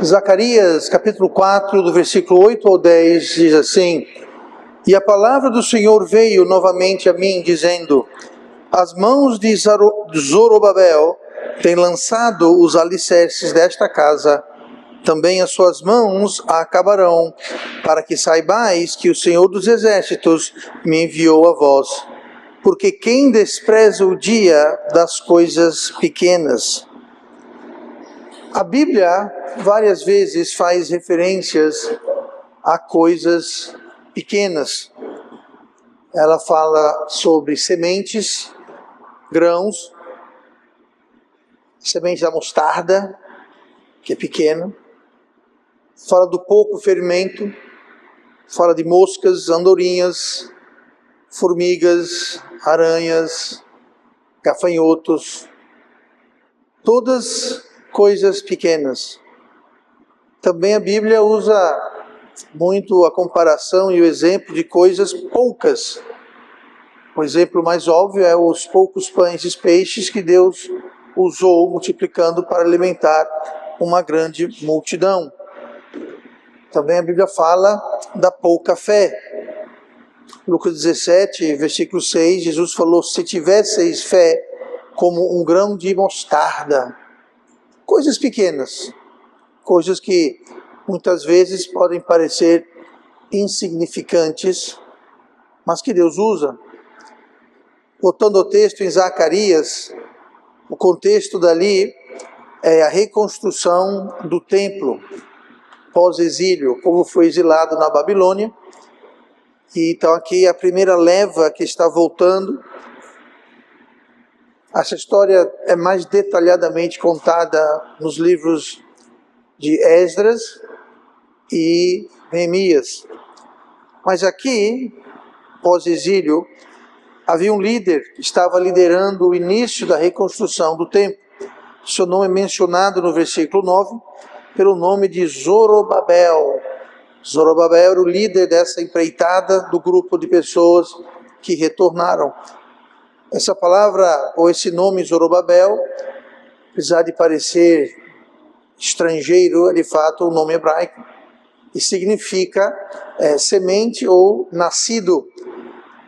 Zacarias, capítulo 4, do versículo 8 ao 10, diz assim: E a palavra do Senhor veio novamente a mim, dizendo: As mãos de Zorobabel têm lançado os alicerces desta casa, também as suas mãos a acabarão, para que saibais que o Senhor dos Exércitos me enviou a vós. Porque quem despreza o dia das coisas pequenas? A Bíblia várias vezes faz referências a coisas pequenas. Ela fala sobre sementes, grãos, semente da mostarda, que é pequena. Fala do pouco ferimento, fala de moscas, andorinhas, formigas, aranhas, gafanhotos, todas coisas pequenas. Também a Bíblia usa muito a comparação e o exemplo de coisas poucas. O exemplo mais óbvio é os poucos pães e peixes que Deus usou multiplicando para alimentar uma grande multidão. Também a Bíblia fala da pouca fé. Lucas 17, versículo 6, Jesus falou: se tivesseis fé como um grão de mostarda. Coisas pequenas, coisas que muitas vezes podem parecer insignificantes, mas que Deus usa. Voltando ao texto em Zacarias, o contexto dali é a reconstrução do templo pós-exílio, como foi exilado na Babilônia. E então aqui a primeira leva que está voltando. Essa história é mais detalhadamente contada nos livros de Esdras e Neemias. Mas aqui, pós-exílio, havia um líder que estava liderando o início da reconstrução do templo. Seu nome é mencionado no versículo 9 pelo nome de Zorobabel. Zorobabel era o líder dessa empreitada do grupo de pessoas que retornaram. Essa palavra, ou esse nome Zorobabel, apesar de parecer estrangeiro, é de fato um nome hebraico e significa semente ou nascido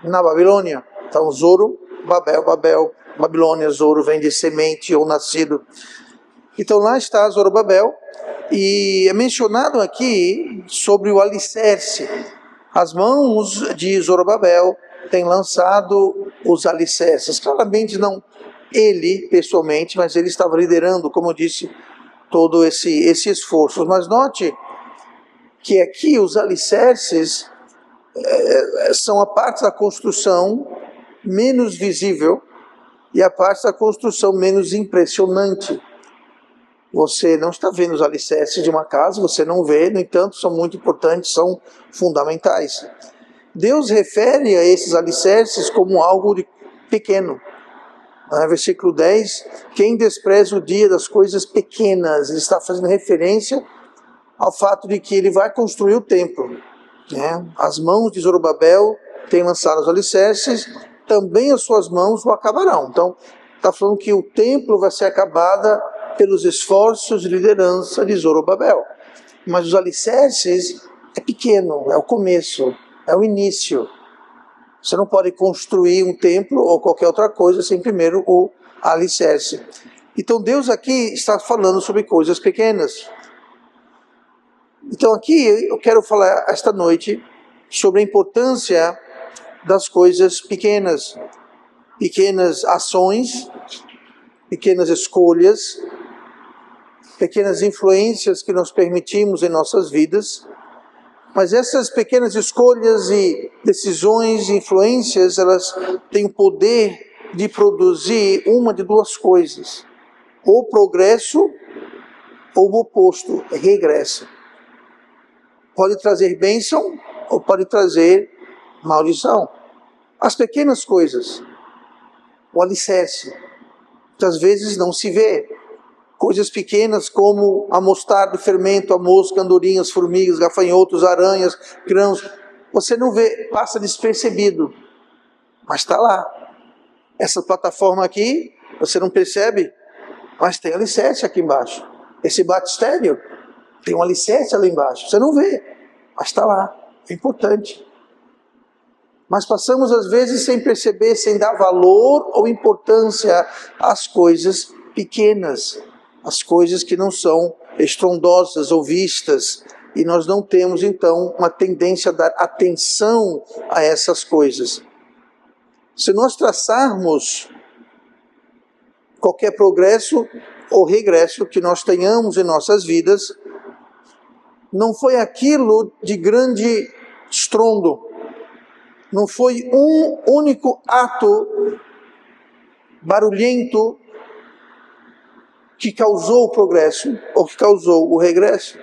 na Babilônia. Então Zoro, Babel, Babilônia, Zoro vem de semente ou nascido. Então lá está Zorobabel, e é mencionado aqui sobre o alicerce. As mãos de Zorobabel têm lançado os alicerces. Claramente não ele pessoalmente, mas ele estava liderando, como eu disse, todo esse esforço. Mas note que aqui os alicerces são a parte da construção menos visível e a parte da construção menos impressionante. Você não está vendo os alicerces de uma casa, você não vê, no entanto, são muito importantes, são fundamentais. Deus refere a esses alicerces como algo de pequeno. Versículo 10, quem despreza o dia das coisas pequenas, ele está fazendo referência ao fato de que ele vai construir o templo. As mãos de Zorobabel têm lançado os alicerces, também as suas mãos o acabarão. Então, está falando que o templo vai ser acabado pelos esforços de liderança de Zorobabel. Mas os alicerces é pequeno, é o começo, é o início. Você não pode construir um templo ou qualquer outra coisa sem primeiro o alicerce. Então Deus aqui está falando sobre coisas pequenas. Então aqui eu quero falar esta noite sobre a importância das coisas pequenas. Pequenas ações, pequenas escolhas, pequenas influências que nós permitimos em nossas vidas. Mas essas pequenas escolhas e decisões e influências, elas têm o poder de produzir uma de duas coisas: ou progresso, ou o oposto, regresso. Pode trazer bênção, ou pode trazer maldição. As pequenas coisas, o alicerce, muitas vezes não se vê. Coisas pequenas como a mostarda, o fermento, a mosca, andorinhas, formigas, gafanhotos, aranhas, grãos. Você não vê, passa despercebido. mas está lá. Essa plataforma aqui, você não percebe, mas tem alicerce aqui embaixo. Esse batistério tem um alicerce ali embaixo. Você não vê, mas está lá. É importante. Mas passamos às vezes sem perceber, sem dar valor ou importância às coisas pequenas, às coisas que não são estrondosas ou vistas. E nós não temos então uma tendência a dar atenção a essas coisas. Se nós traçarmos qualquer progresso ou regresso que nós tenhamos em nossas vidas, não foi aquilo de grande estrondo, não foi um único ato barulhento que causou o progresso ou que causou o regresso.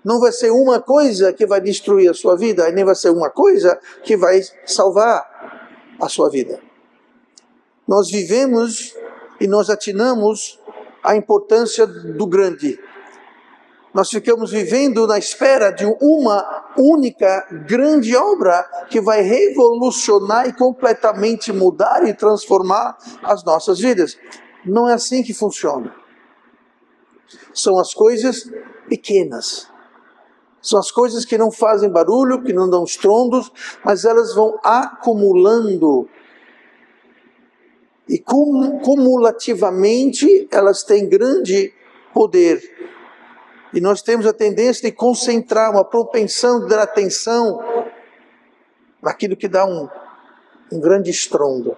Não vai ser uma coisa que vai destruir a sua vida, e nem vai ser uma coisa que vai salvar a sua vida. Nós vivemos e nós atinamos a importância do grande. Nós ficamos vivendo na espera de uma única grande obra que vai revolucionar e completamente mudar e transformar as nossas vidas. Não é assim que funciona. São as coisas pequenas. São as coisas que não fazem barulho, que não dão estrondos, mas elas vão acumulando. E cumulativamente elas têm grande poder. E nós temos a tendência de concentrar, uma propensão de dar atenção naquilo que dá um grande estrondo.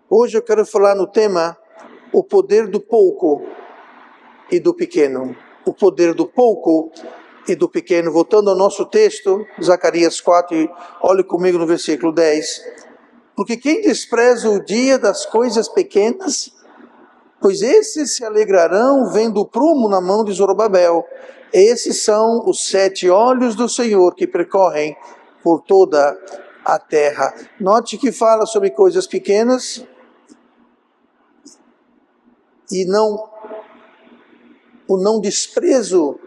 Hoje eu quero falar no tema o poder do pouco e do pequeno. O poder do pouco e do pequeno. Voltando ao nosso texto, Zacarias 4, e olhe comigo no versículo 10. Porque quem despreza o dia das coisas pequenas, pois esses se alegrarão vendo o prumo na mão de Zorobabel. Esses são os 7 olhos do Senhor que percorrem por toda a terra. Note que fala sobre coisas pequenas e o não desprezo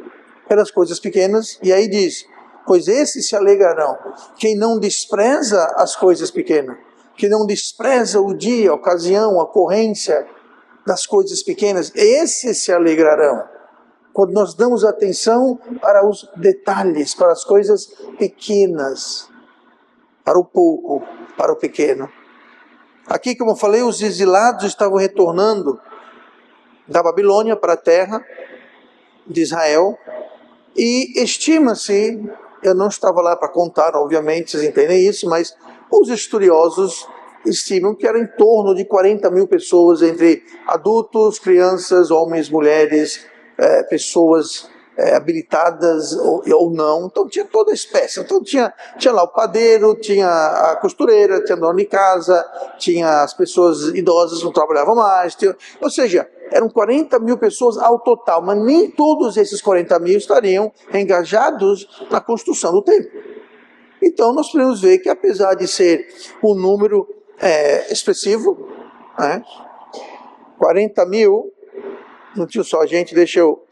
pelas coisas pequenas. E aí diz, pois esses se alegrarão. Quem não despreza as coisas pequenas, que não despreza o dia, a ocasião, a ocorrência das coisas pequenas, esses se alegrarão. Quando nós damos atenção para os detalhes, para as coisas pequenas, para o pouco, para o pequeno. Aqui, como eu falei, os exilados estavam retornando da Babilônia para a terra de Israel, e estima-se, eu não estava lá para contar, obviamente, vocês entendem isso, mas os estudiosos estimam que era em torno de 40 mil pessoas, entre adultos, crianças, homens, mulheres, pessoas habilitadas ou não. Então tinha toda a espécie. Então tinha lá o padeiro, tinha a costureira, tinha a dona de casa, tinha as pessoas idosas que não trabalhavam mais, ou seja, eram 40 mil pessoas ao total, mas nem todos esses 40 mil estariam engajados na construção do templo. Então nós podemos ver que, apesar de ser um número expressivo, 40 mil, não tinha só gente, deixa eu...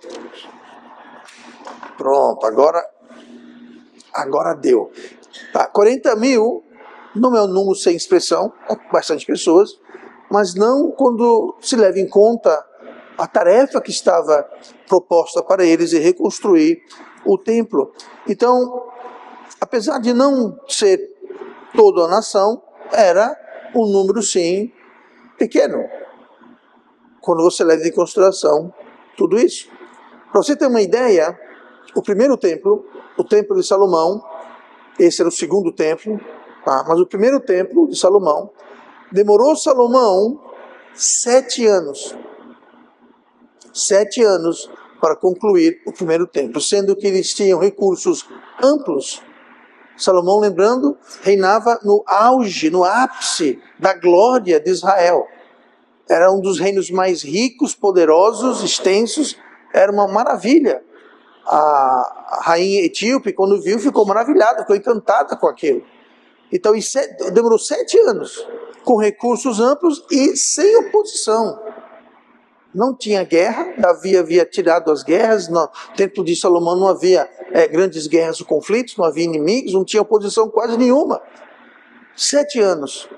Pronto, agora deu. Tá, 40 mil não é um número sem expressão, é bastante pessoas, mas não quando se leva em conta a tarefa que estava proposta para eles de reconstruir o templo. Então, apesar de não ser toda a nação, era um número, sim, pequeno, quando você leva em consideração tudo isso. Para você ter uma ideia, o primeiro templo, o templo de Salomão, esse era o segundo templo, mas o primeiro templo de Salomão, demorou Salomão 7 anos. 7 anos para concluir o primeiro templo, sendo que eles tinham recursos amplos. Salomão, lembrando, reinava no auge, no ápice da glória de Israel. Era um dos reinos mais ricos, poderosos, extensos, era uma maravilha. A rainha etíope, quando viu, ficou maravilhada, ficou encantada com aquilo. Então, demorou 7 anos, com recursos amplos e sem oposição. não tinha guerra, Davi havia tirado as guerras, no templo de Salomão não havia grandes guerras ou conflitos, não havia inimigos, não tinha oposição quase nenhuma. 7 anos.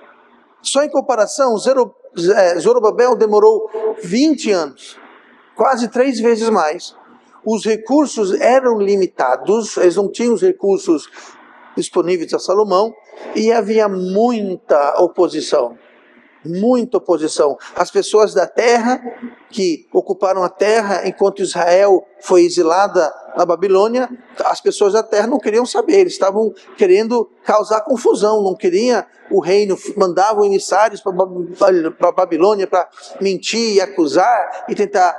Só em comparação, Zorobabel demorou 20 anos, quase 3 vezes mais. Os recursos eram limitados, eles não tinham os recursos disponíveis a Salomão, e havia muita oposição. Muita oposição. As pessoas da terra, que ocuparam a terra enquanto Israel foi exilada na Babilônia, as pessoas da terra não queriam saber, eles estavam querendo causar confusão, não queriam o reino, mandavam emissários para a Babilônia para mentir e acusar e tentar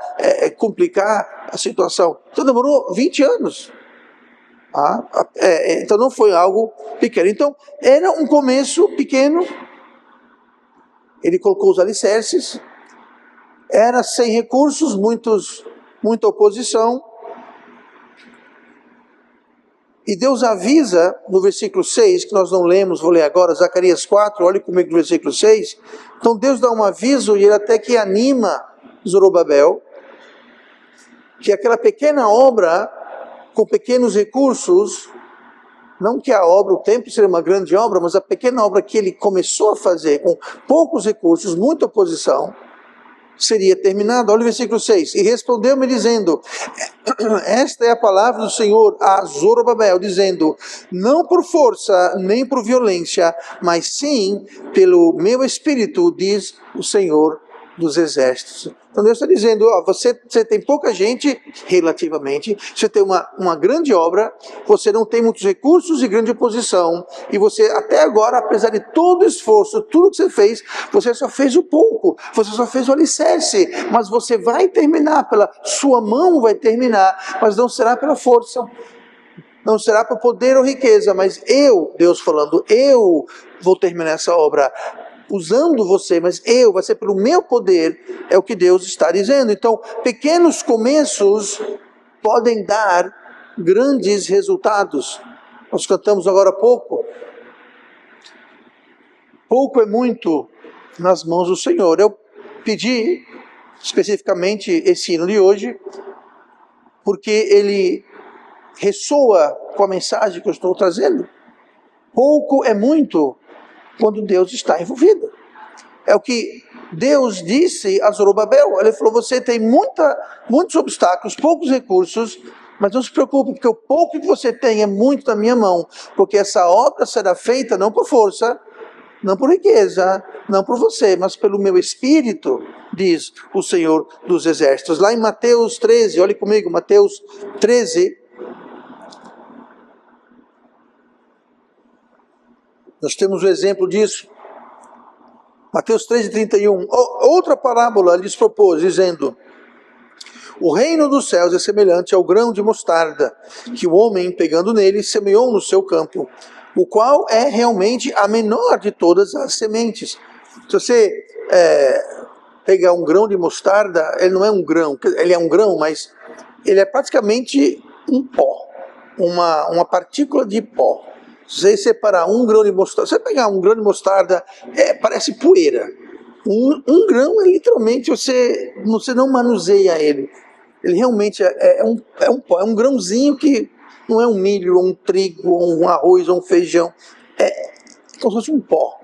complicar a situação. Então demorou 20 anos. Então não foi algo pequeno. Então era um começo pequeno. Ele colocou os alicerces, era sem recursos, muita oposição. E Deus avisa no versículo 6, que nós não lemos, vou ler agora, Zacarias 4, olhe comigo no versículo 6. Então Deus dá um aviso e ele até que anima Zorobabel, que aquela pequena obra, com pequenos recursos, não que a obra, o templo seria uma grande obra, mas a pequena obra que ele começou a fazer com poucos recursos, muita oposição, seria terminada. Olha o versículo 6. E respondeu-me dizendo, esta é a palavra do Senhor a Zorobabel, dizendo, não por força nem por violência, mas sim pelo meu espírito, diz o Senhor dos exércitos. Então Deus está dizendo, você tem pouca gente, relativamente, você tem uma grande obra, você não tem muitos recursos e grande oposição, e você até agora, apesar de todo o esforço, tudo que você só fez o pouco, você só fez o alicerce, mas você vai terminar, pela sua mão vai terminar, mas não será pela força, não será por poder ou riqueza, mas Deus falando, eu vou terminar essa obra, usando você, mas vai ser pelo meu poder, é o que Deus está dizendo. Então, pequenos começos podem dar grandes resultados. Nós cantamos agora há pouco. Pouco é muito nas mãos do Senhor. Eu pedi especificamente esse hino de hoje, porque ele ressoa com a mensagem que eu estou trazendo. Pouco é muito quando Deus está envolvido. É o que Deus disse a Zorobabel. Ele falou, você tem muitos obstáculos, poucos recursos, mas não se preocupe, porque o pouco que você tem é muito na minha mão, porque essa obra será feita não por força, não por riqueza, não por você, mas pelo meu espírito, diz o Senhor dos exércitos. Lá em Mateus 13, olhe comigo, Mateus 13, nós temos o exemplo disso. Mateus 13:31. Outra parábola lhes propôs, dizendo, o reino dos céus é semelhante ao grão de mostarda, que o homem, pegando nele, semeou no seu campo, o qual é realmente a menor de todas as sementes. Se você pegar um grão de mostarda, ele não é um grão, ele é um grão, mas ele é praticamente um pó, uma partícula de pó. Se você separar um grão de mostarda, se você pegar um grão de mostarda, parece poeira. Um grão é literalmente, você não manuseia ele. Ele realmente é um pó, é um grãozinho que não é um milho, ou um trigo, ou um arroz, ou um feijão. É como se fosse um pó.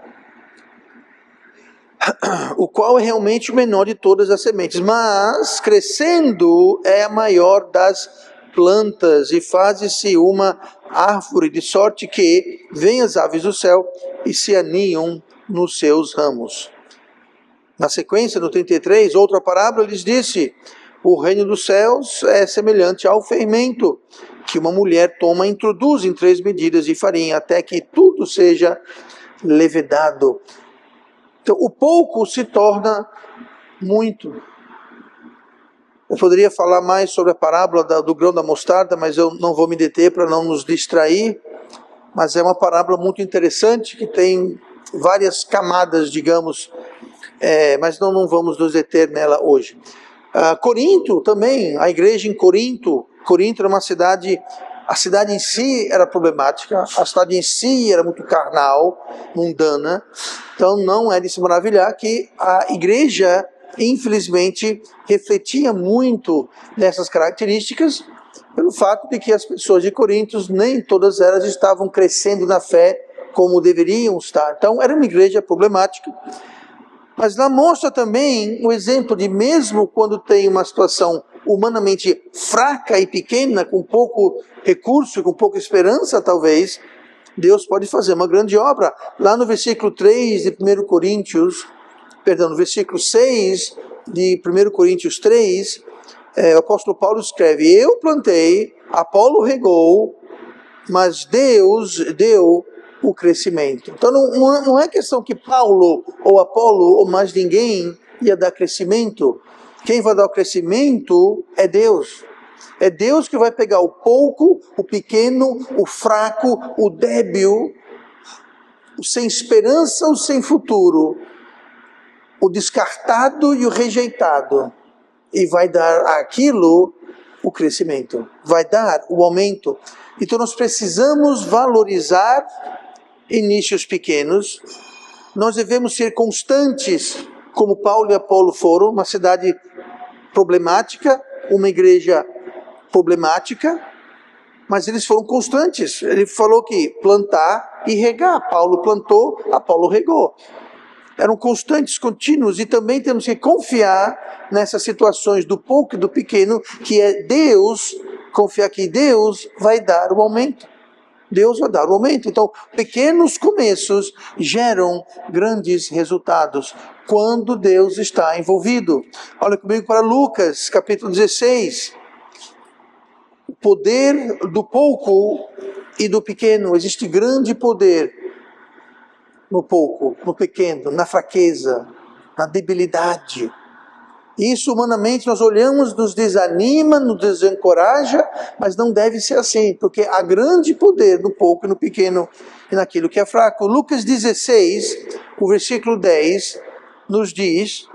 O qual é realmente o menor de todas as sementes, mas crescendo é a maior das plantas e faz-se uma árvore, de sorte que vêm as aves do céu e se aninham nos seus ramos. Na sequência, no 33, outra parábola lhes disse, o reino dos céus é semelhante ao fermento, que uma mulher toma e introduz em 3 medidas de farinha, até que tudo seja levedado. Então, o pouco se torna muito. Eu poderia falar mais sobre a parábola do grão da mostarda, mas eu não vou me deter para não nos distrair. Mas é uma parábola muito interessante, que tem várias camadas, digamos, mas não vamos nos deter nela hoje. Corinto também, a igreja em Corinto era uma cidade, a cidade em si era problemática, a cidade em si era muito carnal, mundana, então não é de se maravilhar que a igreja infelizmente, refletia muito nessas características, pelo fato de que as pessoas de Corinto, nem todas elas estavam crescendo na fé como deveriam estar. Então, era uma igreja problemática. Mas lá mostra também o exemplo de, mesmo quando tem uma situação humanamente fraca e pequena, com pouco recurso, com pouca esperança talvez, Deus pode fazer uma grande obra. Lá no versículo 3 de 1 Coríntios, no versículo 6 de 1 Coríntios 3, o apóstolo Paulo escreve: eu plantei, Apolo regou, mas Deus deu o crescimento. Então não é questão que Paulo ou Apolo ou mais ninguém ia dar crescimento. Quem vai dar o crescimento é Deus. É Deus que vai pegar o pouco, o pequeno, o fraco, o débil, o sem esperança, o sem futuro, o descartado e o rejeitado, e vai dar àquilo o crescimento, vai dar o aumento. Então nós precisamos valorizar inícios pequenos, nós devemos ser constantes, como Paulo e Apolo foram, uma cidade problemática, uma igreja problemática, mas eles foram constantes. Ele falou que plantar e regar. Paulo plantou, Apolo regou. Eram constantes, contínuos, e também temos que confiar nessas situações do pouco e do pequeno, que é Deus, confiar que Deus vai dar o aumento. Deus vai dar o aumento. Então, pequenos começos geram grandes resultados quando Deus está envolvido. Olha comigo para Lucas, capítulo 16. O poder do pouco e do pequeno. Existe grande poder no pouco, no pequeno, na fraqueza, na debilidade. Isso humanamente nós olhamos, nos desanima, nos desencoraja, mas não deve ser assim, porque há grande poder no pouco e no pequeno e naquilo que é fraco. Lucas 16, o versículo 10, nos diz: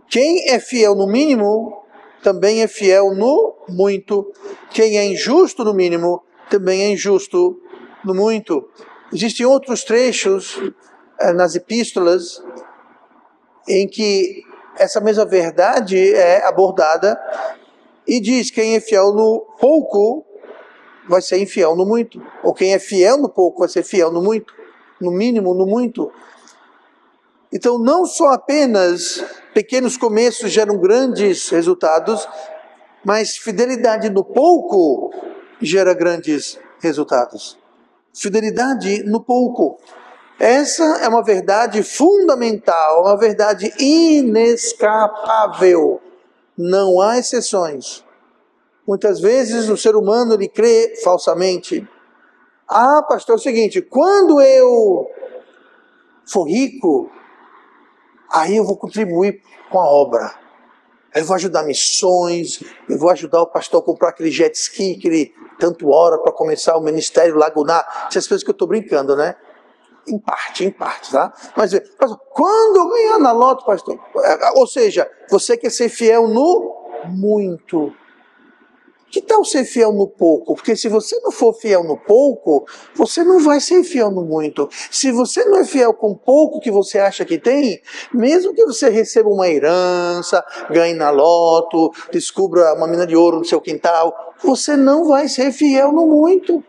quem é fiel no mínimo, também é fiel no muito. Quem é injusto no mínimo, também é injusto no muito. Existem outros trechos nas epístolas em que essa mesma verdade é abordada e diz: quem é fiel no pouco vai ser infiel no muito. Ou quem é fiel no pouco vai ser fiel no muito. No mínimo, no muito. Então não só apenas pequenos começos geram grandes resultados, mas fidelidade no pouco gera grandes resultados. Fidelidade no pouco. Essa é uma verdade fundamental, uma verdade inescapável. Não há exceções. Muitas vezes o ser humano ele crê falsamente. Ah, pastor, é o seguinte: quando eu for rico, aí eu vou contribuir com a obra. Eu vou ajudar missões, eu vou ajudar o pastor a comprar aquele jet ski que ele tanto ora para começar o ministério lagunar. Essas coisas que eu estou brincando, né? Em parte, tá? Mas, pastor, quando eu ganhar na loto, pastor, ou seja, você quer ser fiel no muito. Que tal ser fiel no pouco? Porque se você não for fiel no pouco, você não vai ser fiel no muito. Se você não é fiel com pouco que você acha que tem, mesmo que você receba uma herança, ganhe na loto, descubra uma mina de ouro no seu quintal, você não vai ser fiel no muito.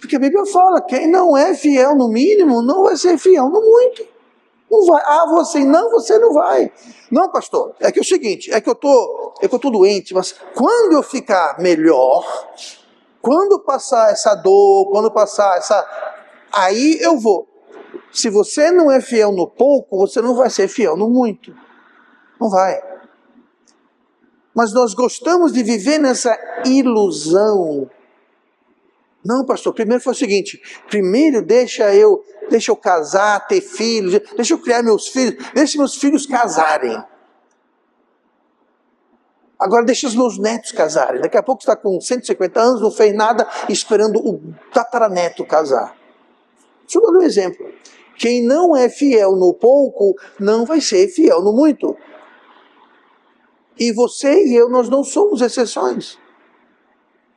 Porque a Bíblia fala: quem não é fiel no mínimo, não vai ser fiel no muito. Não vai. Ah, você não vai. Não, pastor, é que é o seguinte, é que eu tô doente, mas quando eu ficar melhor, quando passar essa dor, quando passar aí eu vou. Se você não é fiel no pouco, você não vai ser fiel no muito. Não vai. Mas nós gostamos de viver nessa ilusão. Não, pastor, primeiro foi o seguinte: primeiro deixa eu casar, ter filhos, deixa eu criar meus filhos, deixa meus filhos casarem. Agora deixa os meus netos casarem. Daqui a pouco você está com 150 anos, não fez nada, esperando o tataraneto casar. Deixa eu dar um exemplo. Quem não é fiel no pouco, não vai ser fiel no muito. E você e eu, nós não somos exceções.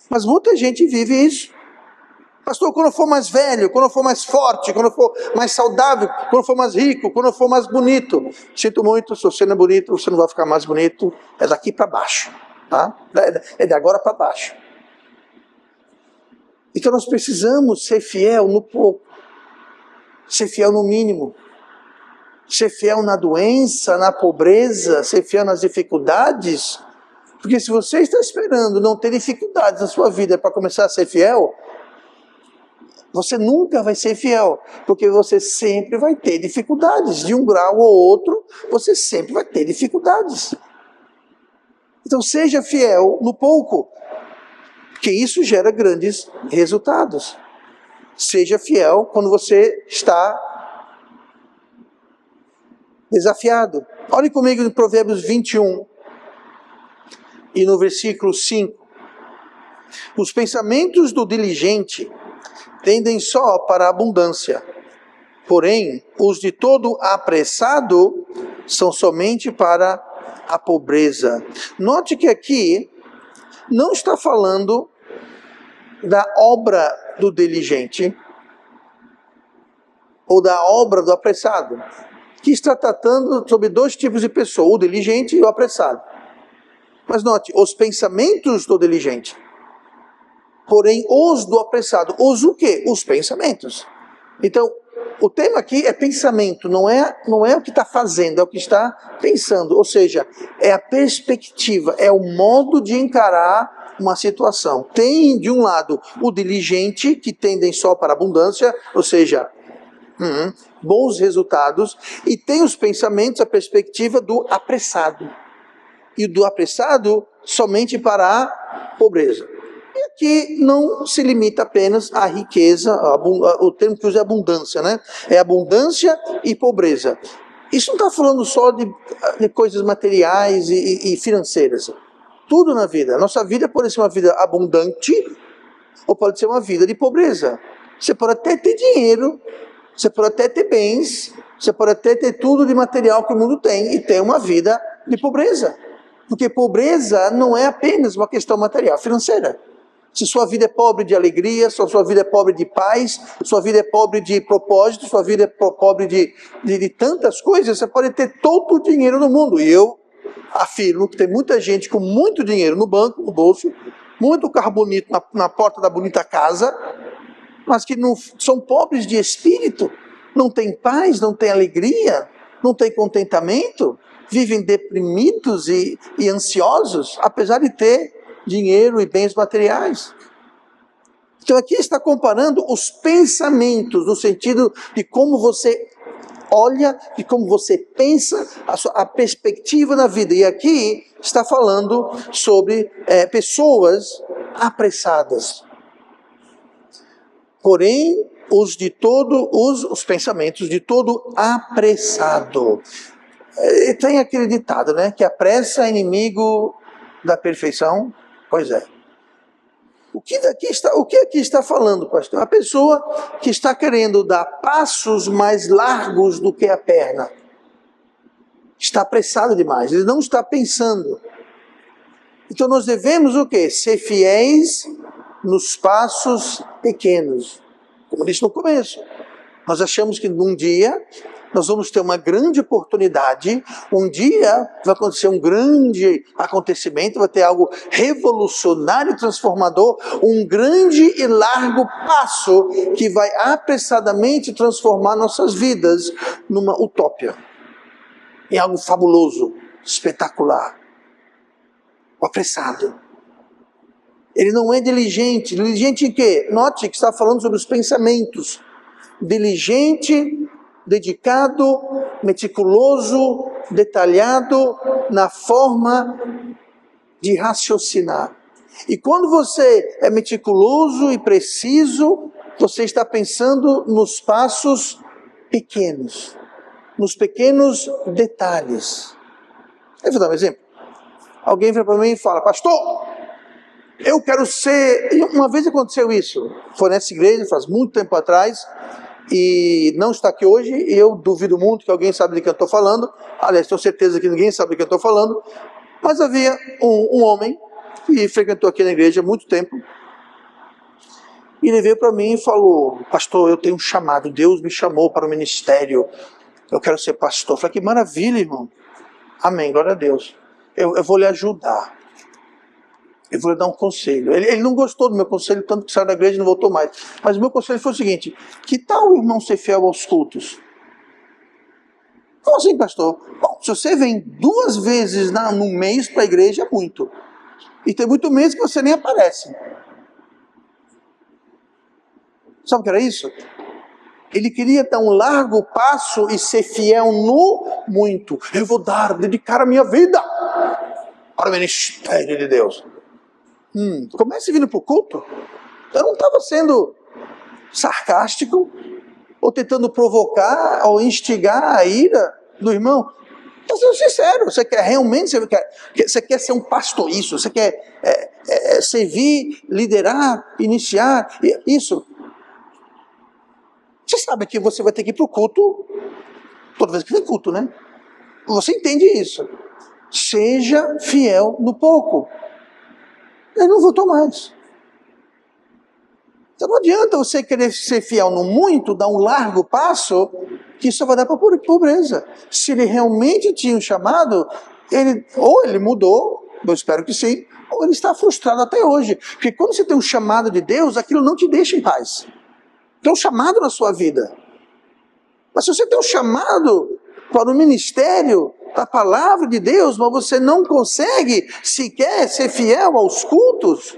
Mas muita gente vive isso. Pastor, quando eu for mais velho, quando eu for mais forte, quando eu for mais saudável, quando eu for mais rico, quando eu for mais bonito. Sinto muito, se você não é bonito, você não vai ficar mais bonito. É daqui para baixo, tá? É de agora para baixo. Então nós precisamos ser fiel no pouco, ser fiel no mínimo, ser fiel na doença, na pobreza, ser fiel nas dificuldades. Porque se você está esperando não ter dificuldades na sua vida para começar a ser fiel, você nunca vai ser fiel, porque você sempre vai ter dificuldades. De um grau ou outro, você sempre vai ter dificuldades. Então seja fiel no pouco, que isso gera grandes resultados. Seja fiel quando você está desafiado. Olhe comigo em Provérbios 21 e no versículo 5. Os pensamentos do diligente tendem só para a abundância, porém os de todo apressado são somente para a pobreza. Note que aqui não está falando da obra do diligente ou da obra do apressado, que está tratando sobre dois tipos de pessoa, o diligente e o apressado. Mas note, os pensamentos do diligente, porém os do apressado. Os o quê? Os pensamentos. Então, o tema aqui é pensamento, não é o que está fazendo, é o que está pensando. Ou seja, é a perspectiva, é o modo de encarar uma situação. Tem, de um lado, o diligente, que tendem só para a abundância, ou seja, bons resultados, e tem os pensamentos, a perspectiva do apressado. E do apressado somente para a pobreza. E aqui não se limita apenas à riqueza, o termo que usa é abundância, né? É abundância e pobreza. Isso não está falando só de coisas materiais e financeiras. Tudo na vida. A nossa vida pode ser uma vida abundante ou pode ser uma vida de pobreza. Você pode até ter dinheiro, você pode até ter bens, você pode até ter tudo de material que o mundo tem e ter uma vida de pobreza. Porque pobreza não é apenas uma questão material, financeira. Se sua vida é pobre de alegria, se sua vida é pobre de paz, sua vida é pobre de propósito, sua vida é pobre de tantas coisas, você pode ter todo o dinheiro no mundo. E eu afirmo que tem muita gente com muito dinheiro no banco, no bolso, muito carro bonito na porta da bonita casa, mas que não são pobres de espírito, não têm paz, não têm alegria, não têm contentamento, vivem deprimidos e ansiosos, apesar de ter dinheiro e bens materiais. Então aqui está comparando os pensamentos, no sentido de como você olha, de como você pensa, a perspectiva da vida. E aqui está falando sobre pessoas apressadas. Porém, os pensamentos de todo apressado. E tem aquele ditado, né? Que a pressa é inimigo da perfeição. Pois é. O que aqui está falando, pastor? A pessoa que está querendo dar passos mais largos do que a perna. Está apressado demais. Ele não está pensando. Então nós devemos o quê? Ser fiéis nos passos pequenos. Como eu disse no começo. Nós achamos que num dia nós vamos ter uma grande oportunidade, um dia vai acontecer um grande acontecimento, vai ter algo revolucionário, transformador, um grande e largo passo que vai apressadamente transformar nossas vidas numa utopia, em algo fabuloso, espetacular. O apressado. Ele não é diligente. Diligente em quê? Note que está falando sobre os pensamentos. Diligente, dedicado, meticuloso, detalhado na forma de raciocinar. E quando você é meticuloso e preciso, você está pensando nos passos pequenos, nos pequenos detalhes. Eu vou dar um exemplo. Alguém vem para mim e fala: pastor, eu quero ser... Uma vez aconteceu isso, foi nessa igreja, faz muito tempo atrás, e não está aqui hoje, e eu duvido muito que alguém sabe de quem eu estou falando. Aliás, tenho certeza que ninguém sabe de quem eu estou falando. Mas havia um homem que frequentou aqui na igreja há muito tempo, E ele veio para mim e falou: pastor, eu tenho um chamado, Deus me chamou para o ministério, eu quero ser pastor. Eu falei: que maravilha, irmão. Amém, glória a Deus. Eu vou lhe ajudar. Eu vou lhe dar um conselho. Ele não gostou do meu conselho, tanto que saiu da igreja e não voltou mais. Mas o meu conselho foi o seguinte: que tal o irmão ser fiel aos cultos? Como assim, pastor? Bom, se você vem 2 vezes no mês para a igreja, é muito. E tem muito mês que você nem aparece. Sabe o que era isso? Ele queria dar um largo passo e ser fiel no muito. Eu vou dedicar a minha vida para o ministério de Deus. Comece vindo para o culto. Eu não estava sendo sarcástico, ou tentando provocar, ou instigar a ira do irmão. Estou sendo sincero, você quer realmente, você quer ser um pastor, isso, você quer servir, liderar, iniciar, isso. Você sabe que você vai ter que ir para o culto, toda vez que tem culto, né? Você entende isso. Seja fiel no pouco. Ele não voltou mais. Então não adianta você querer ser fiel no muito, dar um largo passo, que isso vai dar para pobreza. Se ele realmente tinha um chamado, ou ele mudou, eu espero que sim, ou ele está frustrado até hoje. Porque quando você tem um chamado de Deus, aquilo não te deixa em paz. Tem um chamado na sua vida. Mas se você tem um chamado para o ministério, para a palavra de Deus, mas você não consegue sequer ser fiel aos cultos,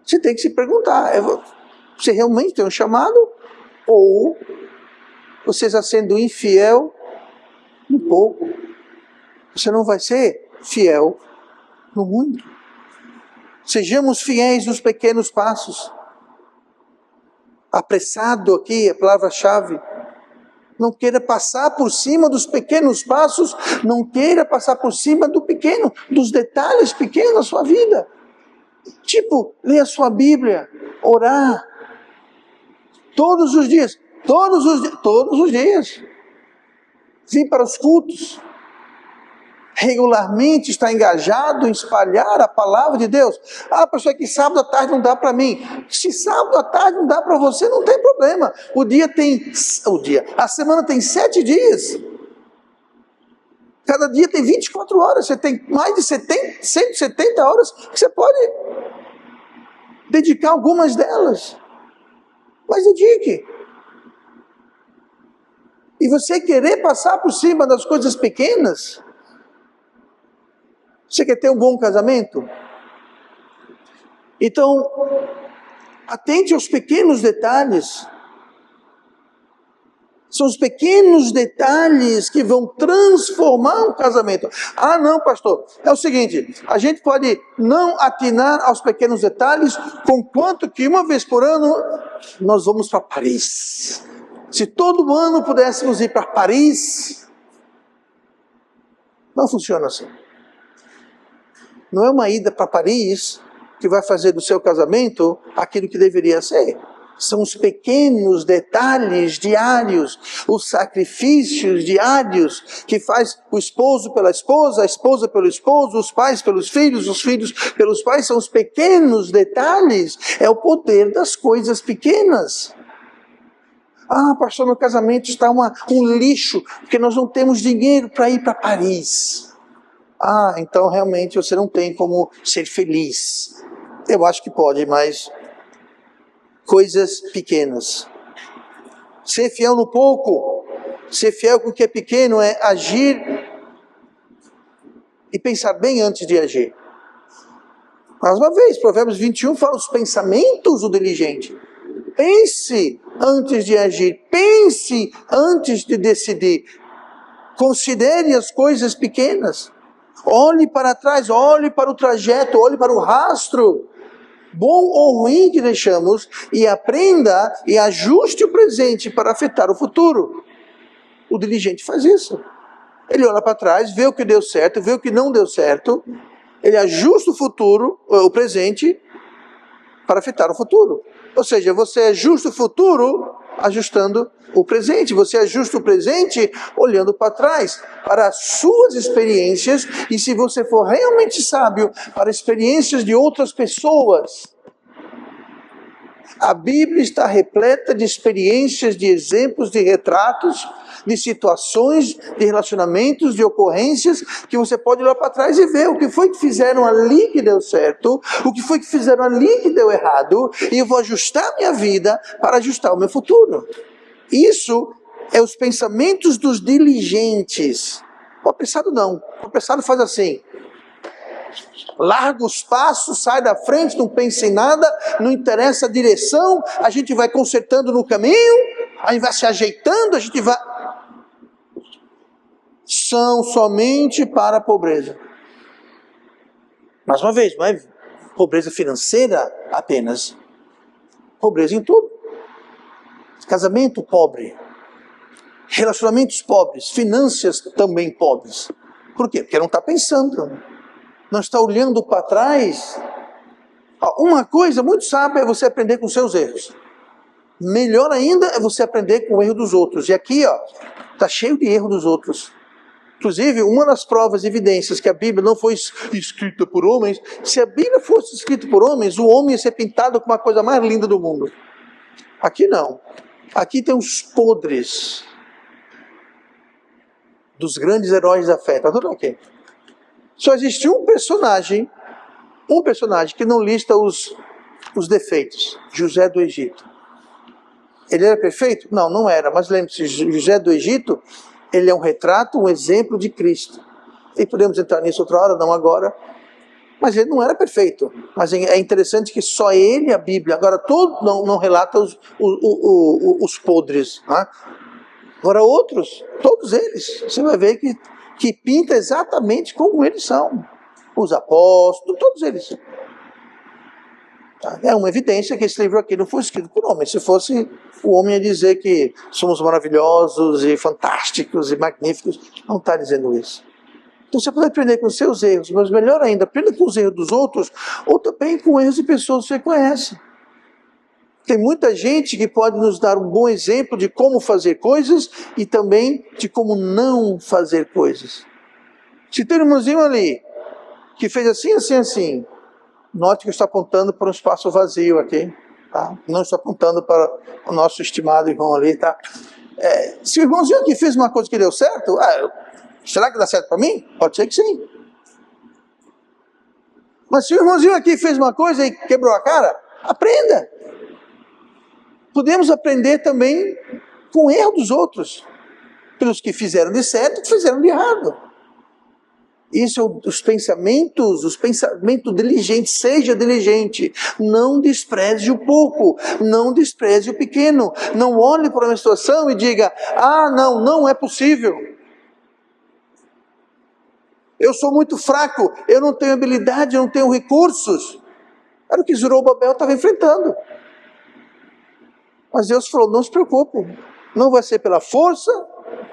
você tem que se perguntar: você realmente tem um chamado? Ou você está sendo infiel no pouco? Você não vai ser fiel no muito. Sejamos fiéis nos pequenos passos. Apressado aqui é a palavra-chave. Não queira passar por cima dos pequenos passos, não queira passar por cima do pequeno, dos detalhes pequenos da sua vida. Tipo, ler a sua Bíblia, orar, todos os dias, vir para os cultos, regularmente estar engajado em espalhar a palavra de Deus. Ah, pastor, que sábado à tarde não dá para mim. Se sábado à tarde não dá para você, não tem problema. A semana tem 7 dias. Cada dia tem 24 horas. Você tem mais de 170 horas que você pode dedicar algumas delas. Mas dedique. E você querer passar por cima das coisas pequenas? Você quer ter um bom casamento? Então, atente aos pequenos detalhes. São os pequenos detalhes que vão transformar um casamento. Ah, não, pastor. É o seguinte, a gente pode não atinar aos pequenos detalhes, conquanto que uma vez por ano nós vamos para Paris. Se todo ano pudéssemos ir para Paris, não funciona assim. Não é uma ida para Paris que vai fazer do seu casamento aquilo que deveria ser. São os pequenos detalhes diários, os sacrifícios diários que faz o esposo pela esposa, a esposa pelo esposo, os pais pelos filhos, os filhos pelos pais. São os pequenos detalhes, é o poder das coisas pequenas. Ah, pastor, meu casamento está um lixo, porque nós não temos dinheiro para ir para Paris. Ah, então realmente você não tem como ser feliz. Eu acho que pode, mas coisas pequenas. Ser fiel no pouco, ser fiel com o que é pequeno é agir e pensar bem antes de agir. Mais uma vez, Provérbios 21 fala os pensamentos do diligente. Pense antes de agir, pense antes de decidir. Considere as coisas pequenas. Olhe para trás, olhe para o trajeto, olhe para o rastro, bom ou ruim que deixamos, e aprenda e ajuste o presente para afetar o futuro. O diligente faz isso. Ele olha para trás, vê o que deu certo, vê o que não deu certo, ele ajusta o futuro, o presente, para afetar o futuro. Ou seja, você ajusta o futuro ajustando o presente. Você ajusta o presente olhando para trás, para as suas experiências, e se você for realmente sábio, para experiências de outras pessoas. A Bíblia está repleta de experiências, de exemplos, de retratos, de situações, de relacionamentos, de ocorrências, que você pode olhar para trás e ver o que foi que fizeram ali que deu certo, o que foi que fizeram ali que deu errado, e eu vou ajustar a minha vida para ajustar o meu futuro. Isso é os pensamentos dos diligentes. O apressado não. O apressado faz assim: larga os passos, sai da frente, não pensa em nada, não interessa a direção, a gente vai consertando no caminho, a gente vai se ajeitando, a gente vai... São somente para a pobreza. Mais uma vez, não é pobreza financeira apenas. Pobreza em tudo. Casamento pobre. Relacionamentos pobres. Finanças também pobres. Por quê? Porque não está pensando. Não está olhando para trás. Uma coisa muito sábia é você aprender com seus erros. Melhor ainda é você aprender com o erro dos outros. E aqui, está cheio de erro dos outros. Inclusive, uma das provas e evidências que a Bíblia não foi escrita por homens, se a Bíblia fosse escrita por homens, o homem ia ser pintado como a coisa mais linda do mundo. Aqui não. Aqui tem os podres dos grandes heróis da fé. Está tudo aqui. Só existe um personagem que não lista os defeitos. José do Egito. Ele era perfeito? Não, não era. Mas lembre-se, José do Egito, ele é um retrato, um exemplo de Cristo. E podemos entrar nisso outra hora, não agora. Mas ele não era perfeito. Mas é interessante que só ele, a Bíblia, agora todo não relata os podres. Né? Agora outros, todos eles, você vai ver que pinta exatamente como eles são. Os apóstolos, todos eles. É uma evidência que esse livro aqui não foi escrito por homem. Se fosse, o homem ia dizer que somos maravilhosos e fantásticos e magníficos. Não está dizendo isso. Então você pode aprender com os seus erros, mas melhor ainda, aprenda com os erros dos outros, ou também com erros de pessoas que você conhece. Tem muita gente que pode nos dar um bom exemplo de como fazer coisas e também de como não fazer coisas. Se tem um irmãozinho ali que fez assim, assim, assim, note que eu estou apontando para um espaço vazio aqui, tá? Não estou apontando para o nosso estimado irmão ali, tá? Se o irmãozinho aqui fez uma coisa que deu certo, será que dá certo para mim? Pode ser que sim. Mas se o irmãozinho aqui fez uma coisa e quebrou a cara, aprenda. Podemos aprender também com o erro dos outros, pelos que fizeram de certo e que fizeram de errado. Isso é os pensamentos diligentes. Seja diligente, não despreze o pouco, não despreze o pequeno. Não olhe para uma situação e diga: não é possível. Eu sou muito fraco, eu não tenho habilidade, eu não tenho recursos. Era o que Zorobabel estava enfrentando. Mas Deus falou: não se preocupe, não vai ser pela força,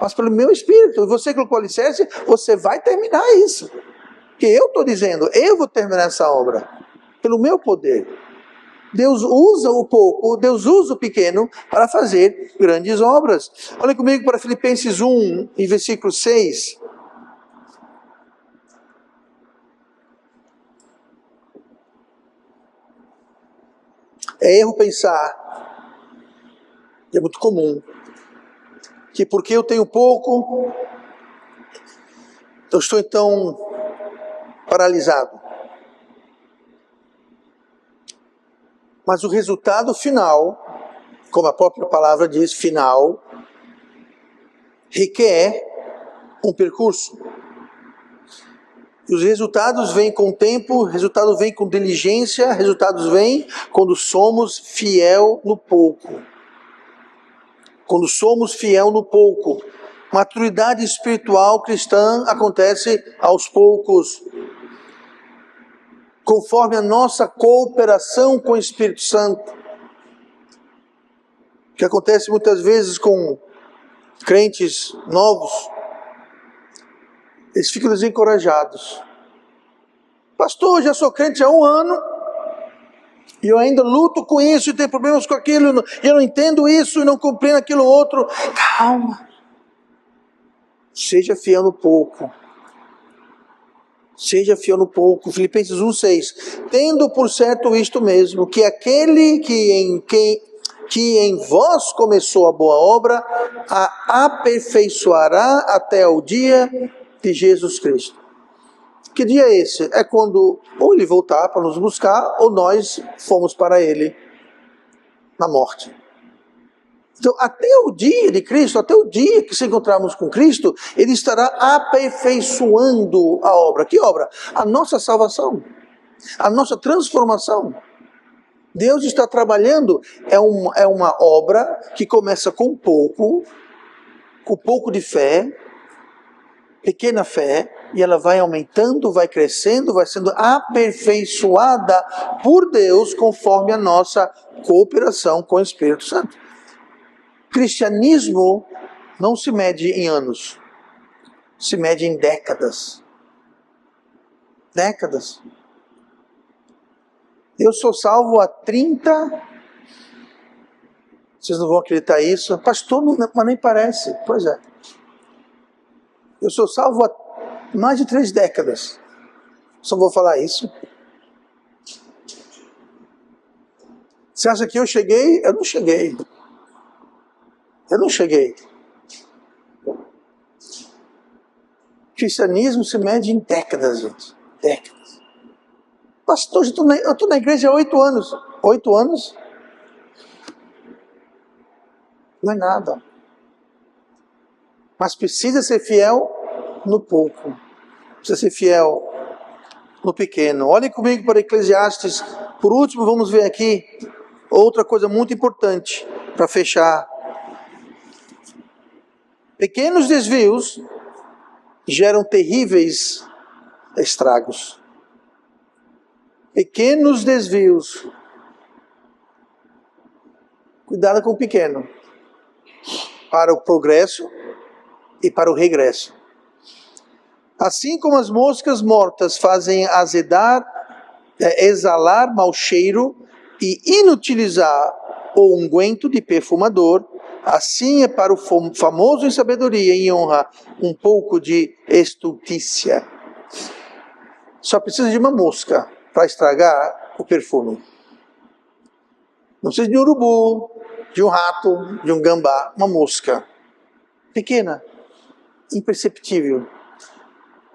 mas pelo meu espírito. Você colocou o alicerce, você vai terminar isso. Porque eu estou dizendo, eu vou terminar essa obra, pelo meu poder. Deus usa o pouco, Deus usa o pequeno para fazer grandes obras. Olha comigo para Filipenses 1, em versículo 6. É erro pensar, e é muito comum, que porque eu tenho pouco, eu estou então paralisado. Mas o resultado final, como a própria palavra diz, final, requer um percurso. E os resultados vêm com o tempo, resultados vêm com diligência, resultados vêm quando somos fiel no pouco. Quando somos fiel no pouco. Maturidade espiritual cristã acontece aos poucos, conforme a nossa cooperação com o Espírito Santo, que acontece muitas vezes com crentes novos. Eles ficam desencorajados. Pastor, eu já sou crente há 1 ano, e eu ainda luto com isso, e tenho problemas com aquilo, e eu não entendo isso, e não compreendo aquilo outro. Calma. Seja fiel no pouco. Seja fiel no pouco. Filipenses 1,6. Tendo por certo isto mesmo, que aquele que em vós começou a boa obra, a aperfeiçoará até o dia de Jesus Cristo. Que dia é esse? É quando ou ele voltar para nos buscar, ou nós fomos para ele na morte. Então, até o dia de Cristo, até o dia que se encontrarmos com Cristo, ele estará aperfeiçoando a obra. Que obra? A nossa salvação, a nossa transformação. Deus está trabalhando, é uma obra que começa com pouco de fé, pequena fé, e ela vai aumentando, vai crescendo, vai sendo aperfeiçoada por Deus conforme a nossa cooperação com o Espírito Santo. Cristianismo não se mede em anos, se mede em décadas. Décadas. Eu sou salvo há 30... Vocês não vão acreditar nisso. Pastor, mas nem parece. Pois é. Eu sou salvo há mais de 3 décadas. Só vou falar isso. Você acha que eu cheguei? Eu não cheguei. Eu não cheguei. Cristianismo se mede em décadas, gente. Décadas. Pastor, eu estou na igreja há 8 anos. 8 anos? Não é nada. Mas precisa ser fiel no pouco. Precisa ser fiel no pequeno. Olhem comigo para Eclesiastes. Por último, vamos ver aqui outra coisa muito importante para fechar. Pequenos desvios geram terríveis estragos. Pequenos desvios. Cuidado com o pequeno. Para o progresso e para o regresso. Assim como as moscas mortas fazem exalar mau cheiro e inutilizar o unguento de perfumador, assim é para o famoso em sabedoria e honra um pouco de estultícia. Só precisa de uma mosca para estragar o perfume. Não precisa de um urubu, de um rato, de um gambá, uma mosca. Pequena, imperceptível.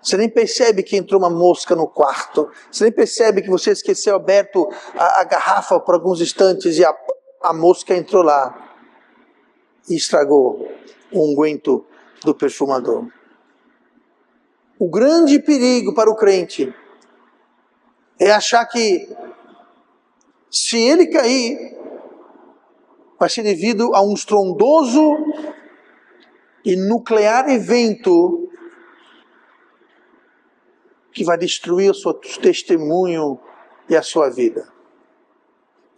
Você nem percebe que entrou uma mosca no quarto. Você nem percebe que você esqueceu aberto a garrafa por alguns instantes e a mosca entrou lá e estragou o unguento do perfumador. O grande perigo para o crente é achar que se ele cair, vai ser devido a um estrondoso e nuclear evento que vai destruir o seu testemunho e a sua vida.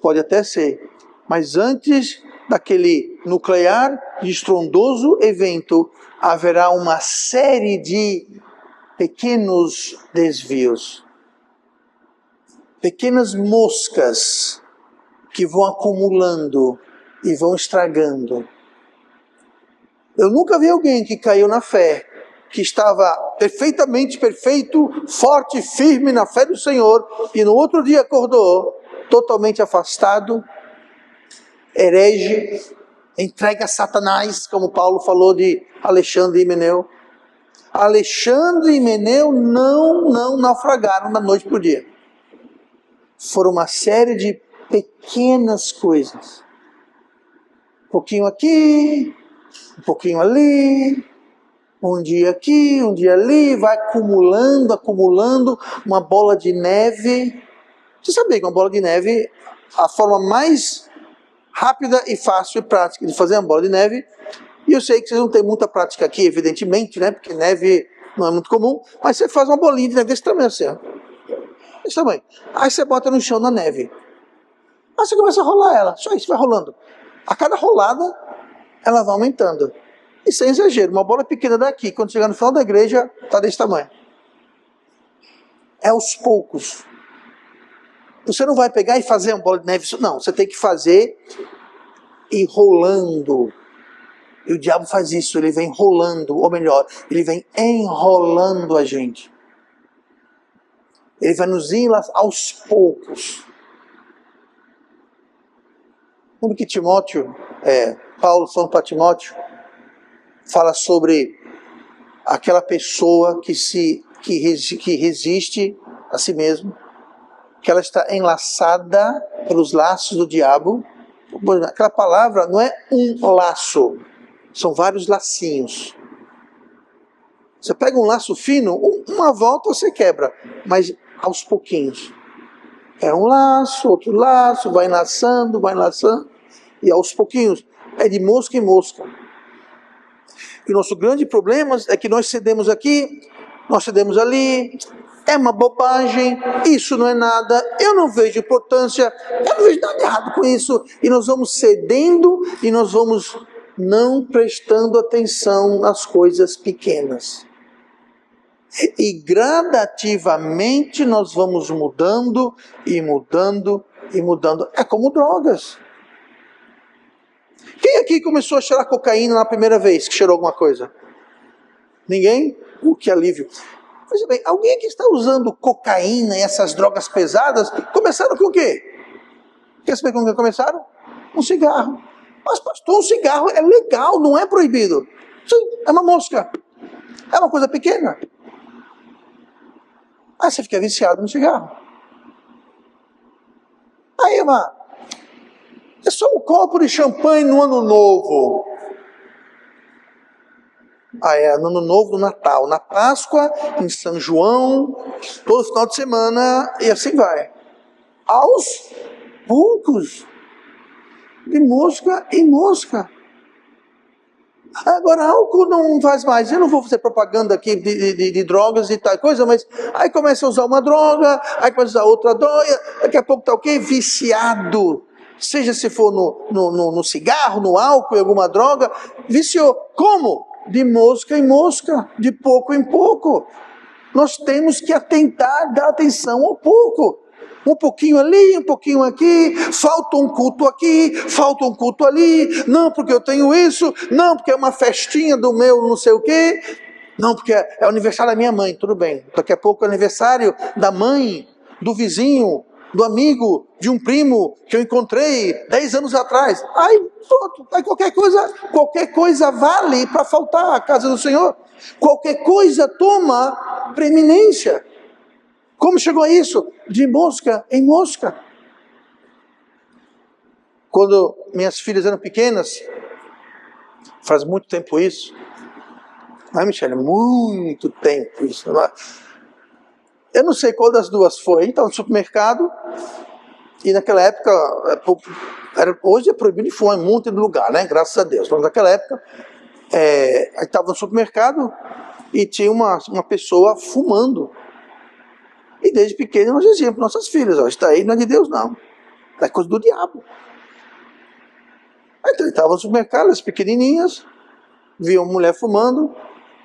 Pode até ser, mas antes daquele nuclear e estrondoso evento, haverá uma série de pequenos desvios. Pequenas moscas que vão acumulando e vão estragando. Eu nunca vi alguém que caiu na fé, que estava perfeitamente perfeito, forte, firme na fé do Senhor, e no outro dia acordou totalmente afastado, herege, entregue a Satanás, como Paulo falou de Alexandre e Himeneu. Alexandre e Himeneu não naufragaram da noite para o dia. Foram uma série de pequenas coisas. Um pouquinho aqui, um pouquinho ali, um dia aqui, um dia ali, vai acumulando uma bola de neve. Você sabia que uma bola de neve, a forma mais rápida e fácil e prática de fazer uma bola de neve, e eu sei que vocês não têm muita prática aqui, evidentemente, né? Porque neve não é muito comum, mas você faz uma bolinha de neve desse tamanho assim, ó. Desse tamanho. Aí você bota no chão na neve. Aí você começa a rolar ela, só isso, vai rolando. A cada rolada, ela vai aumentando. E sem exagero, uma bola pequena daqui, quando chegar no final da igreja, está desse tamanho. É aos poucos. Você não vai pegar e fazer uma bola de neve, não, você tem que fazer enrolando. E o diabo faz isso, ele vem enrolando, ou melhor, ele vem enrolando a gente. Ele vai nos enlaçar aos poucos. Lembra que Paulo falando para Timóteo, fala sobre aquela pessoa que resiste a si mesmo, que ela está enlaçada pelos laços do diabo. Aquela palavra não é um laço, são vários lacinhos. Você pega um laço fino, uma volta você quebra, mas aos pouquinhos. É um laço, outro laço, vai enlaçando, e aos pouquinhos, é de mosca em mosca. E o nosso grande problema é que nós cedemos aqui, nós cedemos ali, é uma bobagem, isso não é nada, eu não vejo importância, eu não vejo nada errado com isso, e nós vamos cedendo e nós vamos não prestando atenção nas coisas pequenas. E gradativamente nós vamos mudando e mudando e mudando. É como drogas. Quem aqui começou a cheirar cocaína na primeira vez que cheirou alguma coisa? Ninguém? Que alívio. Veja bem, alguém que está usando cocaína e essas drogas pesadas, começaram com o quê? Quer saber com o que começaram? Um cigarro. Mas pastor, um cigarro é legal, não é proibido. Sim, é uma mosca. É uma coisa pequena. Aí você fica viciado no cigarro. Aí, é só um copo de champanhe no ano novo. É no ano novo, no Natal, na Páscoa, em São João, todo final de semana, e assim vai. Aos poucos, de mosca em mosca. Agora, álcool não faz mais. Eu não vou fazer propaganda aqui de drogas e tal coisa, mas aí começa a usar uma droga, aí começa a usar outra droga, daqui a pouco está o quê? Viciado. Seja se for no cigarro, no álcool, em alguma droga, viciou. Como? De mosca em mosca, de pouco em pouco. Nós temos que atentar, dar atenção ao pouco. Um pouquinho ali, um pouquinho aqui, falta um culto aqui, falta um culto ali, não porque eu tenho isso, não porque é uma festinha do meu não sei o quê, não porque é o aniversário da minha mãe, tudo bem, daqui a pouco é o aniversário da mãe, do vizinho, do amigo, de um primo que eu encontrei 10 anos atrás, aí pronto, aí qualquer coisa vale para faltar à casa do Senhor, qualquer coisa toma preeminência. Como chegou a isso? De mosca em mosca. Quando minhas filhas eram pequenas, faz muito tempo isso. Michele, muito tempo isso. Eu não sei qual das duas foi. Então, no supermercado, e naquela época, hoje é proibido de fumar em um monte de lugar, né? Graças a Deus. Mas naquela época, aí estava no supermercado e tinha uma pessoa fumando. E desde pequeno nós dizíamos para nossas filhas, isso daí não é de Deus não, é coisa do diabo. Aí então, estavam no supermercado, as pequenininhas, viam uma mulher fumando,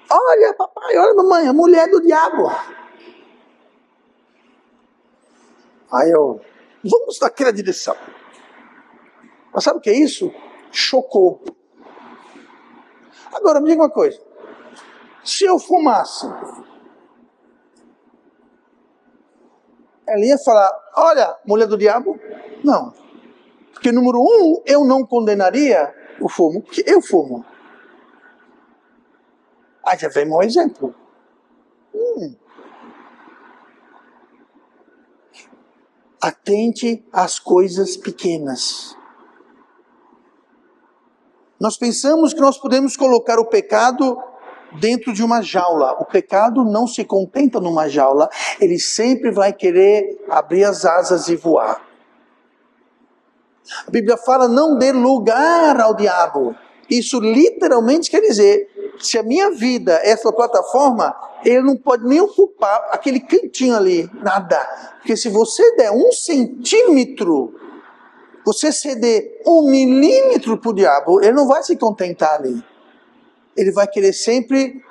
olha papai, olha mamãe, a mulher do diabo. Aí vamos naquela direção. Mas sabe o que é isso? Chocou. Agora me diga uma coisa, se eu fumasse, ela ia falar, olha, mulher do diabo? Não. Porque, número 1, eu não condenaria o fumo, porque eu fumo. Aí já vem um exemplo. Atente às coisas pequenas. Nós pensamos que nós podemos colocar o pecado dentro de uma jaula. O pecado não se contenta numa jaula. Ele sempre vai querer abrir as asas e voar. A Bíblia fala, não dê lugar ao diabo. Isso literalmente quer dizer, se a minha vida é essa plataforma, ele não pode nem ocupar aquele cantinho ali, nada. Porque se você der 1 centímetro, você ceder 1 milímetro para o diabo, ele não vai se contentar ali. Ele vai querer sempre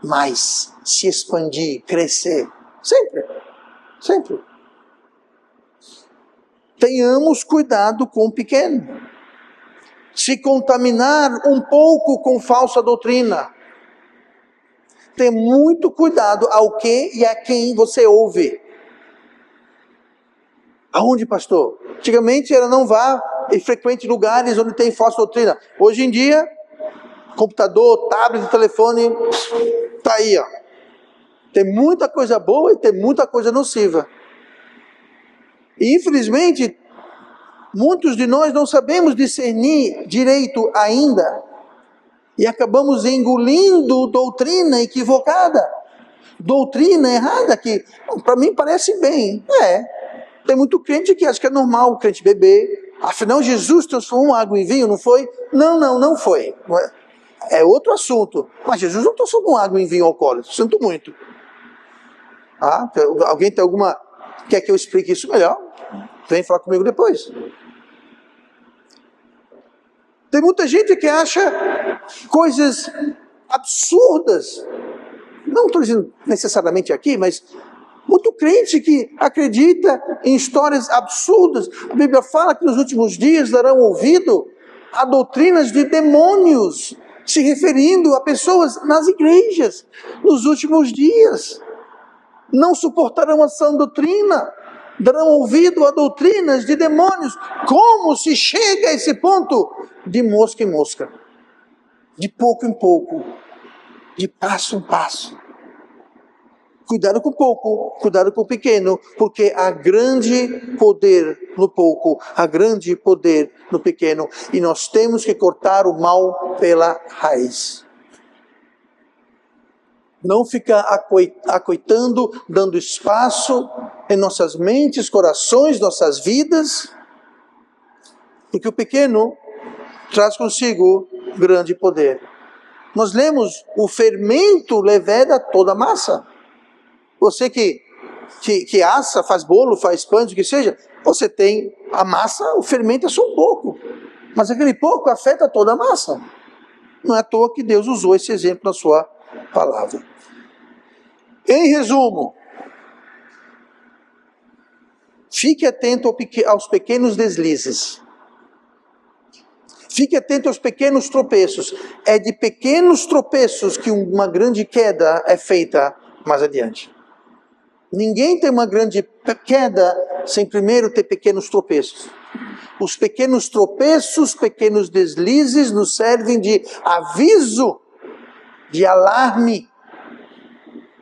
mais, se expandir, crescer. Sempre. Sempre. Tenhamos cuidado com o pequeno. Se contaminar um pouco com falsa doutrina. Ter muito cuidado ao que e a quem você ouve. Aonde, pastor? Antigamente era não vá e frequente lugares onde tem falsa doutrina. Hoje em dia, computador, tablet, telefone, tá aí, ó. Tem muita coisa boa e tem muita coisa nociva. E infelizmente, muitos de nós não sabemos discernir direito ainda. E acabamos engolindo doutrina equivocada. Doutrina errada que, para mim, parece bem. Tem muito crente que acha que é normal o crente beber. Afinal, Jesus transformou água em vinho, não foi? Não foi. É outro assunto. Mas Jesus não transformou água em vinho alcoólico. Sinto muito. Alguém tem alguma... Quer que eu explique isso melhor? Vem falar comigo depois. Tem muita gente que acha coisas absurdas. Não estou dizendo necessariamente aqui, mas muito crente que acredita em histórias absurdas. A Bíblia fala que nos últimos dias darão ouvido a doutrinas de demônios, se referindo a pessoas nas igrejas nos últimos dias. Não suportarão a sã doutrina, darão ouvido a doutrinas de demônios. Como se chega a esse ponto? De mosca em mosca, de pouco em pouco, de passo em passo. Cuidado com o pouco, cuidado com o pequeno, porque há grande poder no pouco, há grande poder no pequeno, e nós temos que cortar o mal pela raiz. Não ficar acoitando, dando espaço em nossas mentes, corações, nossas vidas, porque o pequeno traz consigo grande poder. Nós lemos, o fermento leveda toda a massa. Você que assa, faz bolo, faz pães, o que seja, você tem a massa, o fermento é só um pouco. Mas aquele pouco afeta toda a massa. Não é à toa que Deus usou esse exemplo na sua palavra. Em resumo, fique atento aos pequenos deslizes. Fique atento aos pequenos tropeços. É de pequenos tropeços que uma grande queda é feita mais adiante. Ninguém tem uma grande queda sem primeiro ter pequenos tropeços. Os pequenos tropeços, pequenos deslizes nos servem de aviso, de alarme.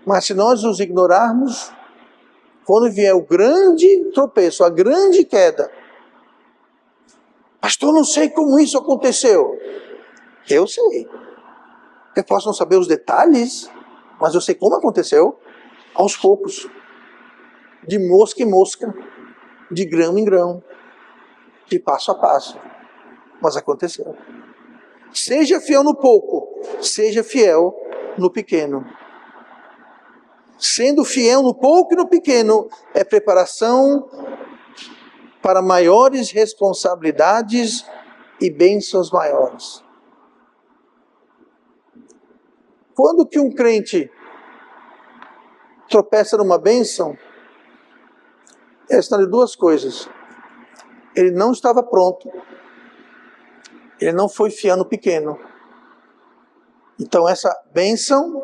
Mas se nós os ignorarmos, quando vier o grande tropeço, a grande queda, pastor, não sei como isso aconteceu. Eu sei. Eu posso não saber os detalhes, mas eu sei como aconteceu, aos poucos. De mosca em mosca, de grão em grão, de passo a passo. Mas aconteceu. Seja fiel no pouco, seja fiel no pequeno. Sendo fiel no pouco e no pequeno, é preparação para maiores responsabilidades e bênçãos maiores. Quando que um crente tropeça numa bênção, é sinal de duas coisas. Ele não estava pronto. Ele não foi fiel no pequeno. Então essa bênção,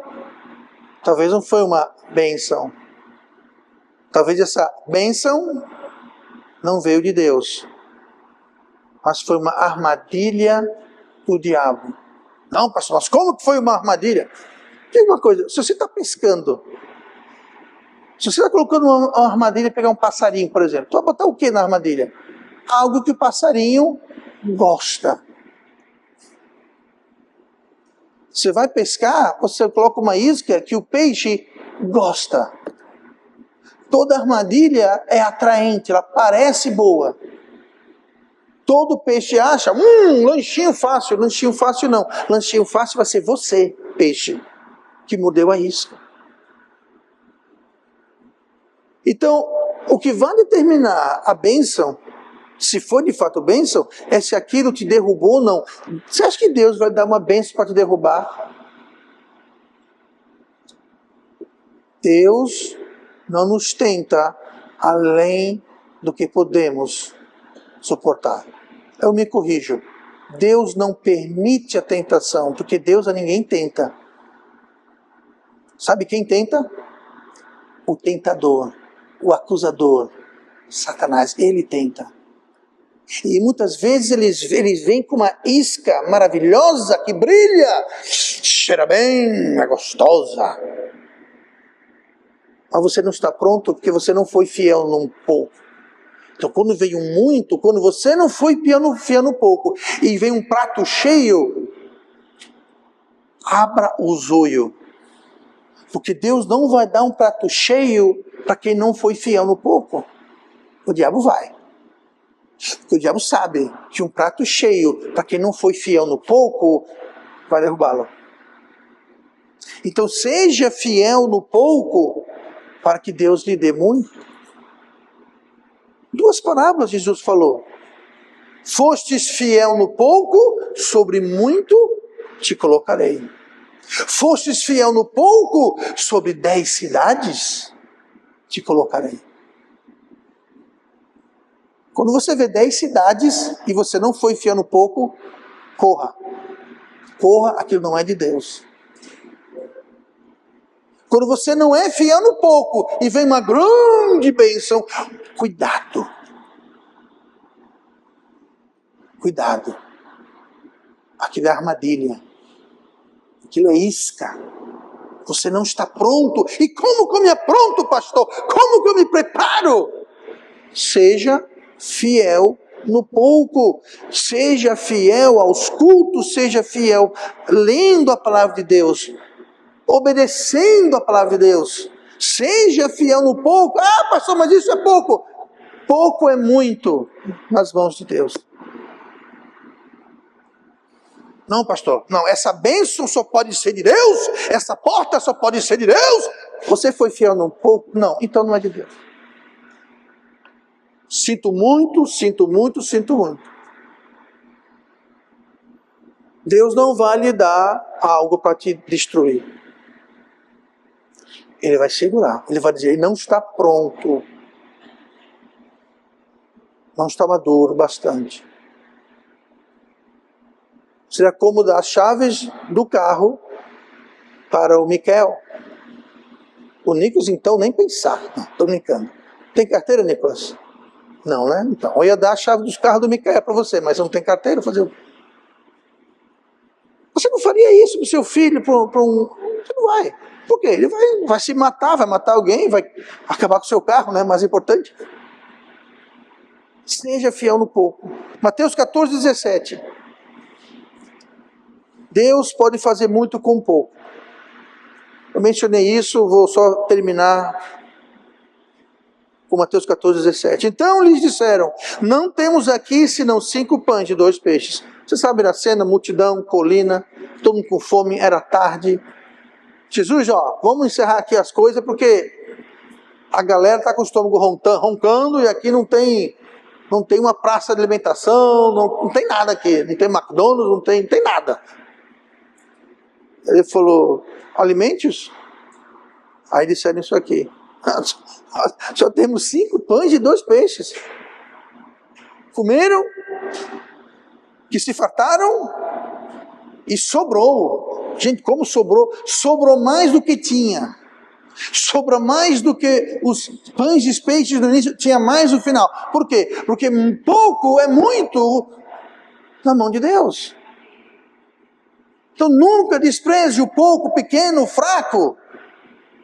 talvez não foi uma bênção. Talvez essa bênção não veio de Deus. Mas foi uma armadilha do diabo. Não, pastor, mas como que foi uma armadilha? Diga uma coisa, se você está pescando, se você está colocando uma armadilha, pegar um passarinho, por exemplo, tu vai botar o que na armadilha? Algo que o passarinho gosta. Você vai pescar, você coloca uma isca que o peixe gosta. Toda armadilha é atraente, ela parece boa. Todo peixe acha, lanchinho fácil. Lanchinho fácil não. Lanchinho fácil vai ser você, peixe, que mordeu a isca. Então, o que vai determinar a bênção, se for de fato bênção, é se aquilo te derrubou ou não. Você acha que Deus vai dar uma bênção para te derrubar? Deus não nos tenta além do que podemos suportar. Eu me corrijo. Deus não permite a tentação, porque Deus a ninguém tenta. Sabe quem tenta? O tentador, o acusador. Satanás, ele tenta. E muitas vezes eles vêm com uma isca maravilhosa que brilha, cheira bem, é gostosa. Mas você não está pronto porque você não foi fiel num pouco. Então quando veio muito, quando você não foi fiel no pouco e vem um prato cheio, abra os olhos. Porque Deus não vai dar um prato cheio para quem não foi fiel no pouco. O diabo vai. Porque o diabo sabe que um prato cheio para quem não foi fiel no pouco vai derrubá-lo. Então seja fiel no pouco para que Deus lhe dê muito. 2 parábolas Jesus falou. Fostes fiel no pouco, sobre muito te colocarei. Fostes fiel no pouco, sobre 10 cidades te colocarei. Quando você vê 10 cidades e você não foi fiel no pouco, corra. Corra, aquilo não é de Deus. Quando você não é fiel no pouco e vem uma grande bênção, cuidado. Cuidado. Aquilo é armadilha. Aquilo é isca. Você não está pronto. E como que eu me apronto, pastor? Como que eu me preparo? Seja fiel no pouco. Seja fiel aos cultos. Seja fiel lendo a palavra de Deus. Obedecendo a palavra de Deus. Seja fiel no pouco. Ah, pastor, mas isso é pouco. Pouco é muito nas mãos de Deus. Não, pastor, não, essa bênção só pode ser de Deus, essa porta só pode ser de Deus. Você foi fiel num pouco? Não, então não é de Deus. Sinto muito, sinto muito, sinto muito. Deus não vai lhe dar algo para te destruir. Ele vai segurar, ele vai dizer, ele não está pronto. Não está maduro bastante. Seria como dar as chaves do carro para o Miquel. O Nicolas, então, nem pensar. Não, estou brincando. Tem carteira, Nicolas? Não, né? Então, eu ia dar a chave dos carros do Miquel para você, mas não tem carteira? Fazer o... Você não faria isso para o seu filho, para um... Você não vai. Por quê? Ele vai se matar, vai matar alguém, vai acabar com o seu carro, né? Mais importante. Seja fiel no pouco. Mateus 14, 17. Deus pode fazer muito com pouco. Eu mencionei isso, vou só terminar com Mateus 14, 17. Então lhes disseram, não temos aqui senão 5 pães e 2 peixes. Você sabe da cena, multidão, colina, todo mundo com fome, era tarde. Jesus, vamos encerrar aqui as coisas, porque a galera está com o estômago roncando e aqui não tem uma praça de alimentação, não tem nada aqui, não tem McDonald's, não tem nada. Ele falou, alimente-os. Aí disseram isso aqui. Só temos 5 pães e 2 peixes. Comeram, que se fartaram, e sobrou. Gente, como sobrou? Sobrou mais do que tinha. Sobra mais do que os pães e peixes do início, tinha mais no final. Por quê? Porque pouco é muito na mão de Deus. Então nunca despreze o pouco, pequeno, fraco,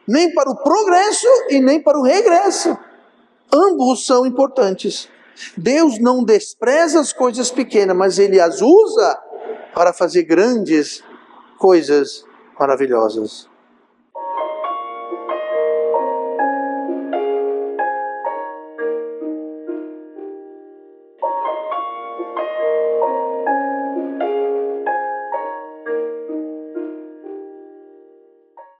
nem para o progresso e nem para o regresso. Ambos são importantes. Deus não despreza as coisas pequenas, mas Ele as usa para fazer grandes coisas maravilhosas.